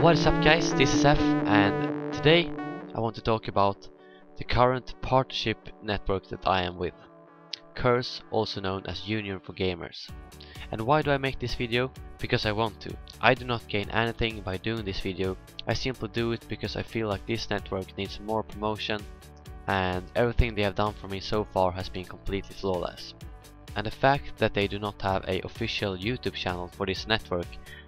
What is up guys, this is F, and today I want to talk about the current partnership network that I am with, Curse, also known as Union for Gamers. And why do I make this video? Because I want to. I do not gain anything by doing this video, I simply do it because I feel like this network needs more promotion, and everything they have done for me so far has been completely flawless. And the fact that they do not have an official YouTube channel for this network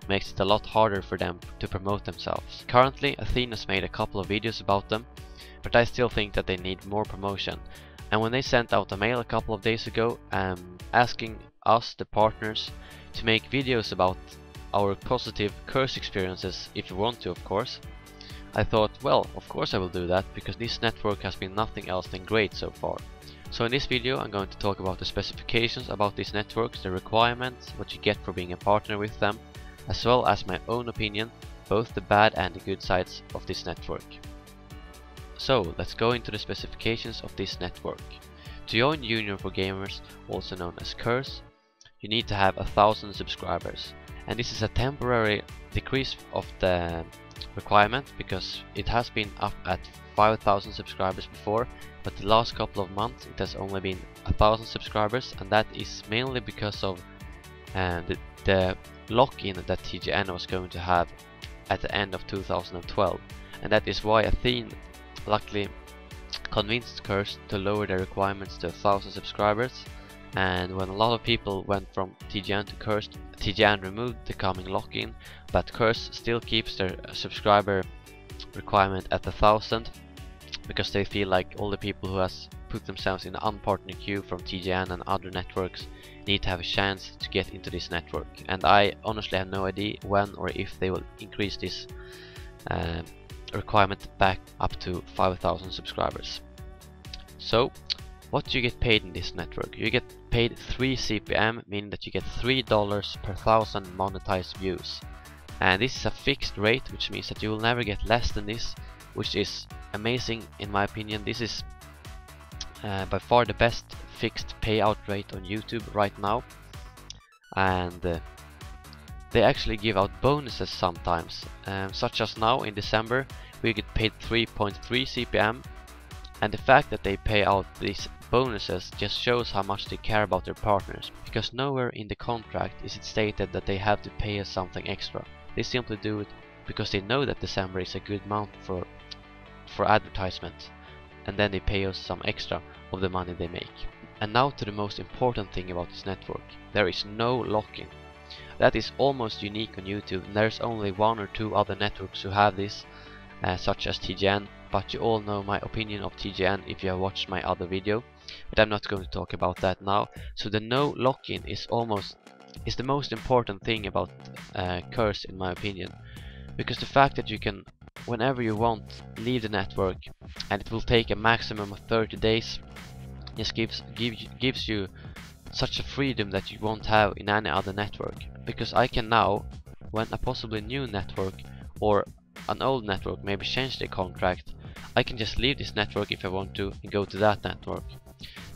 makes it a lot harder for them to promote themselves. Currently, Athene has made a couple of videos about them, but I still think that they need more promotion. And when they sent out a mail a couple of days ago asking us, the partners, to make videos about our positive Curse experiences, if you want to of course, I thought, well, of course I will do that, because this network has been nothing else than great so far. So in this video I'm going to talk about the specifications about these networks, the requirements, what you get for being a partner with them, as well as my own opinion, both the bad and the good sides of this network. So let's go into the specifications of this network. To join Union for Gamers, also known as Curse, you need to have 1,000 subscribers, and this is a temporary decrease of the requirement because it has been up at 5,000 subscribers before, but the last couple of months it has only been 1,000 subscribers, and that is mainly because of the lock-in that TGN was going to have at the end of 2012, and that is why Athene luckily convinced Curse to lower their requirements to 1,000 subscribers. And when a lot of people went from TGN to Curse, TGN removed the coming lock-in, but Curse still keeps their subscriber requirement at 1,000 because they feel like all the people who has put themselves in the unpartnered queue from TGN and other networks need to have a chance to get into this network. And I honestly have no idea when or if they will increase this requirement back up to 5,000 subscribers. So what do you get paid in this network? You get paid 3 CPM, meaning that you get $3 per 1,000 monetized views. And this is a fixed rate, which means that you will never get less than this, which is amazing in my opinion. This is by far the best fixed payout rate on YouTube right now. And they actually give out bonuses sometimes, such as now in December we get paid 3.3 CPM. And the fact that they pay out these bonuses just shows how much they care about their partners, because nowhere in the contract is it stated that they have to pay us something extra. They simply do it because they know that December is a good month for advertisements, and then they pay us some extra of the money they make. And now to the most important thing about this network. There is no lock-in. That is almost unique on YouTube, and there's only 1 or 2 other networks who have this, such as TGN, but you all know my opinion of TGN if you have watched my other video, but I'm not going to talk about that now. So the no lock-in is the most important thing about Curse in my opinion, because the fact that you can, whenever you want, leave the network, and it will take a maximum of 30 days, just gives you such a freedom that you won't have in any other network. Because I can now, when a possibly new network or an old network maybe change their contract, I can just leave this network if I want to and go to that network.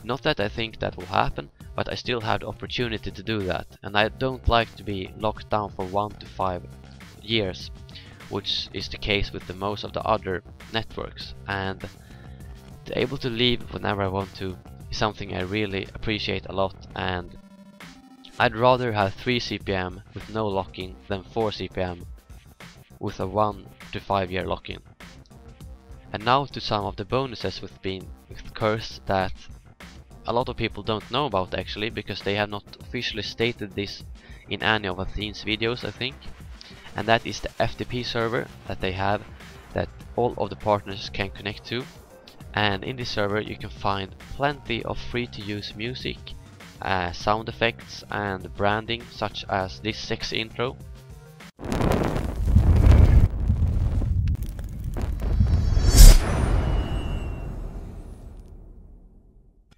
Not that I think that will happen, but I still have the opportunity to do that, and I don't like to be locked down for 1 to 5 years, which is the case with the most of the other networks. And to be able to leave whenever I want to is something I really appreciate a lot, and I'd rather have 3 CPM with no lock-in than 4 CPM with a 1 to 5 year lock-in. And now to some of the bonuses with Curse that a lot of people don't know about actually, because they have not officially stated this in any of Athene's videos, I think. And that is the FTP server that they have, that all of the partners can connect to. And in this server you can find plenty of free to use music, sound effects and branding, such as this sexy intro.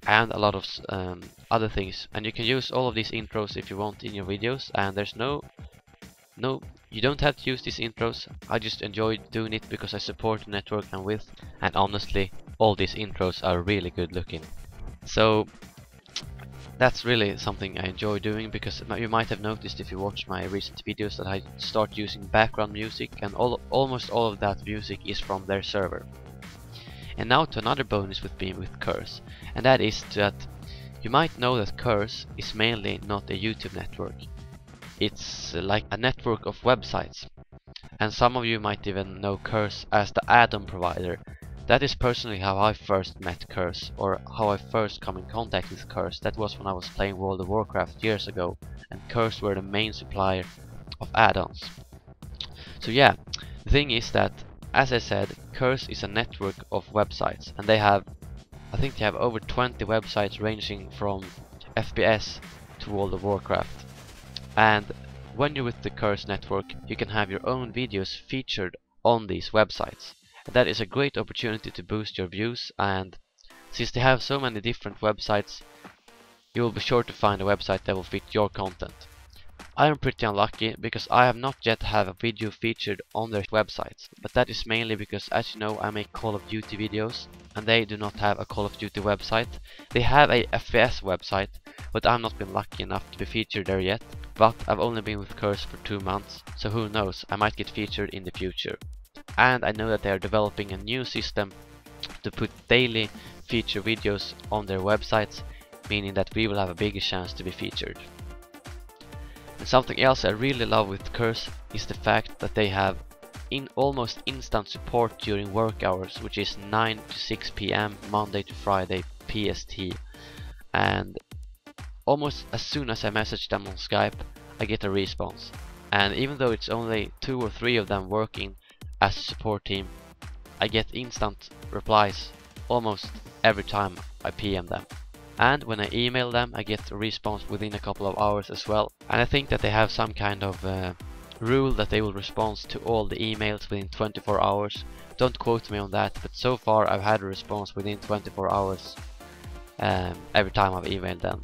And a lot of other things, and you can use all of these intros if you want in your videos, and there's you don't have to use these intros. I just enjoy doing it because I support the network I'm with, and honestly all these intros are really good looking. So That's really something I enjoy doing, because you might have noticed if you watch my recent videos that I start using background music, and almost all of that music is from their server. And now to another bonus with being with Curse, and that is that you might know that Curse is mainly not a YouTube network. It's like a network of websites. And some of you might even know Curse as the add-on provider. That is personally how I first met Curse, or how I first come in contact with Curse. That was when I was playing World of Warcraft years ago, and Curse were the main supplier of add-ons. So yeah, the thing is that, as I said, Curse is a network of websites, and I think they have over 20 websites ranging from FPS to World of Warcraft. And when you're with the Curse network, you can have your own videos featured on these websites. And that is a great opportunity to boost your views, and since they have so many different websites, you will be sure to find a website that will fit your content. I am pretty unlucky because I have not yet have a video featured on their websites, but that is mainly because, as you know, I make Call of Duty videos, and they do not have a Call of Duty website. They have a FPS website, but I've not been lucky enough to be featured there yet. But I've only been with Curse for 2 months, so who knows, I might get featured in the future. And I know that they are developing a new system to put daily feature videos on their websites, meaning that we will have a bigger chance to be featured. And something else I really love with Curse is the fact that they have almost instant support during work hours, which is 9 to 6 PM Monday to Friday PST. And almost as soon as I message them on Skype, I get a response. And even though it's only 2 or 3 of them working as a support team, I get instant replies almost every time I PM them. And when I email them, I get a response within a couple of hours as well. And I think that they have some kind of rule that they will respond to all the emails within 24 hours. Don't quote me on that, but so far I've had a response within 24 hours every time I've emailed them,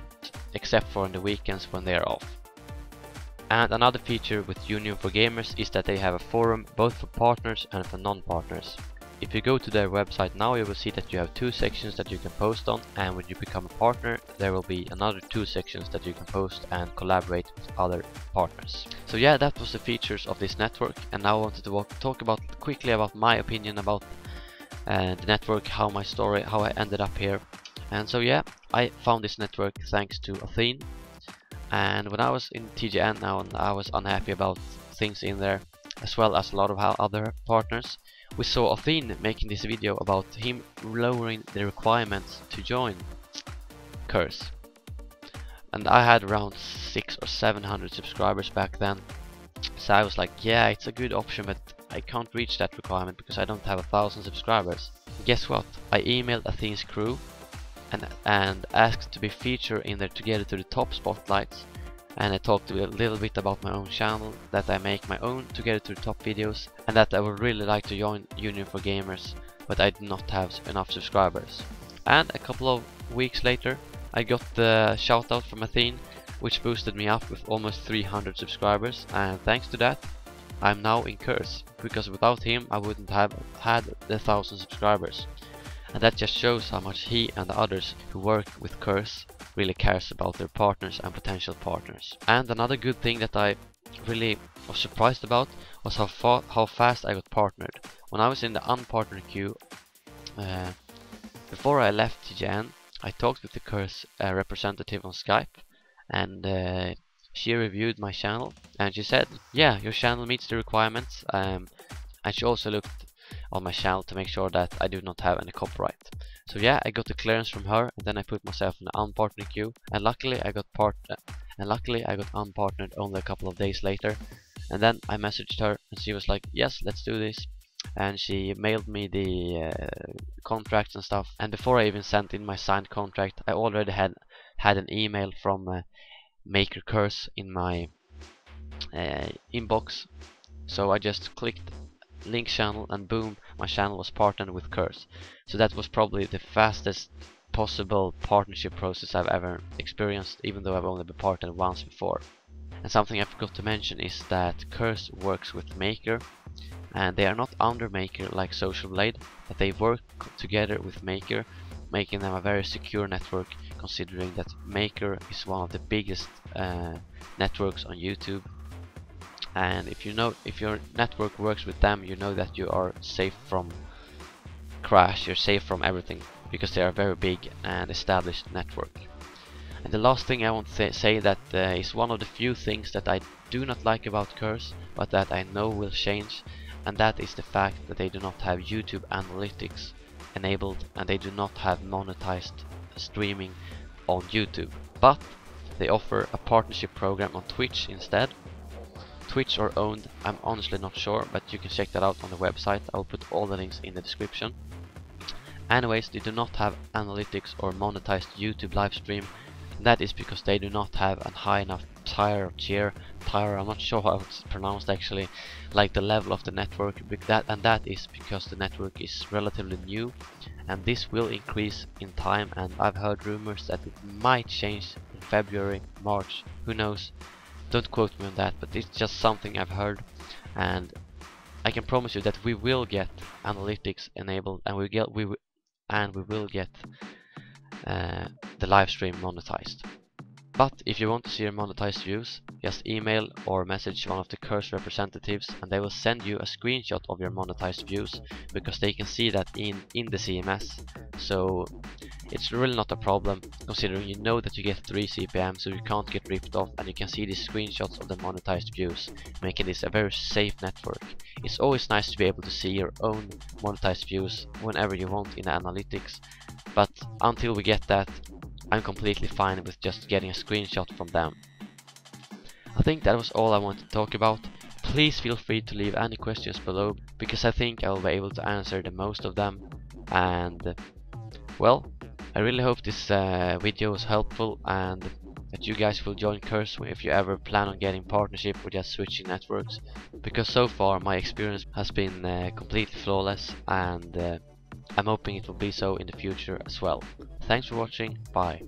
except for on the weekends when they are off. And another feature with Union for Gamers is that they have a forum both for partners and for non-partners. If you go to their website now, you will see that you have 2 sections that you can post on, and when you become a partner, there will be another 2 sections that you can post and collaborate with other partners. So yeah, that was the features of this network, and now I wanted to talk quickly about my opinion about the network, how I ended up here. And so yeah, I found this network thanks to Athene. And when I was in TGN now, and I was unhappy about things in there, as well as a lot of other partners, we saw Athene making this video about him lowering the requirements to join Curse. And I had around 600 or 700 subscribers back then, so I was like, yeah, it's a good option, but I can't reach that requirement because I don't have 1,000 subscribers. And guess what? I emailed Athene's crew and asked to be featured in their Together to the Top spotlights, and I talked a little bit about my own channel, that I make my own Together to the Top videos, and that I would really like to join Union for Gamers, but I did not have enough subscribers. And a couple of weeks later I got the shout out from Athene, which boosted me up with almost 300 subscribers, and thanks to that I'm now in Curse, because without him I wouldn't have had the 1,000 subscribers. And that just shows how much he and the others who work with Curse really cares about their partners and potential partners. And another good thing that I really was surprised about was how fast I got partnered. When I was in the unpartnered queue, before I left TGN, I talked with the Curse representative on Skype, and she reviewed my channel, and she said, yeah, your channel meets the requirements, and she also looked on my channel to make sure that I do not have any copyright. So yeah, I got the clearance from her, and then I put myself in the unpartnered queue, and luckily I got unpartnered only a couple of days later. And then I messaged her, and she was like, yes, let's do this. And she mailed me the contracts and stuff, and before I even sent in my signed contract, I already had an email from Maker Curse in my inbox. So I just clicked link channel, and boom, my channel was partnered with Curse. So that was probably the fastest possible partnership process I've ever experienced, even though I've only been partnered once before. And something I forgot to mention is that Curse works with Maker, and they are not under Maker like Social Blade, but they work together with Maker, making them a very secure network considering that Maker is one of the biggest networks on YouTube. And if your network works with them, you know that you are safe from crash, you're safe from everything, because they are a very big and established network. And the last thing I want to say that is one of the few things that I do not like about Curse, but that I know will change, and that is the fact that they do not have YouTube analytics enabled, and they do not have monetized streaming on YouTube. But they offer a partnership program on Twitch instead. Twitch or owned, I'm honestly not sure, but you can check that out on the website. I'll put all the links in the description. Anyways, they do not have analytics or monetized YouTube live stream. That is because they do not have a high enough tier, I'm not sure how it's pronounced actually, like the level of the network, and that is because the network is relatively new, and this will increase in time, and I've heard rumors that it might change in February, March, who knows. Don't quote me on that, but it's just something I've heard, and I can promise you that we will get analytics enabled, and we will get the live stream monetized. But if you want to see your monetized views, just email or message one of the Curse representatives, and they will send you a screenshot of your monetized views, because they can see that in the CMS. So it's really not a problem, considering you know that you get 3 CPM, so you can't get ripped off, and you can see these screenshots of the monetized views, making this a very safe network. It's always nice to be able to see your own monetized views whenever you want in the analytics, but until we get that, I'm completely fine with just getting a screenshot from them. I think that was all I wanted to talk about. Please feel free to leave any questions below, because I think I'll be able to answer the most of them. And well, I really hope this video was helpful, and that you guys will join Curse if you ever plan on getting partnership or just switching networks, because so far my experience has been completely flawless, and I'm hoping it will be so in the future as well. Thanks for watching, bye.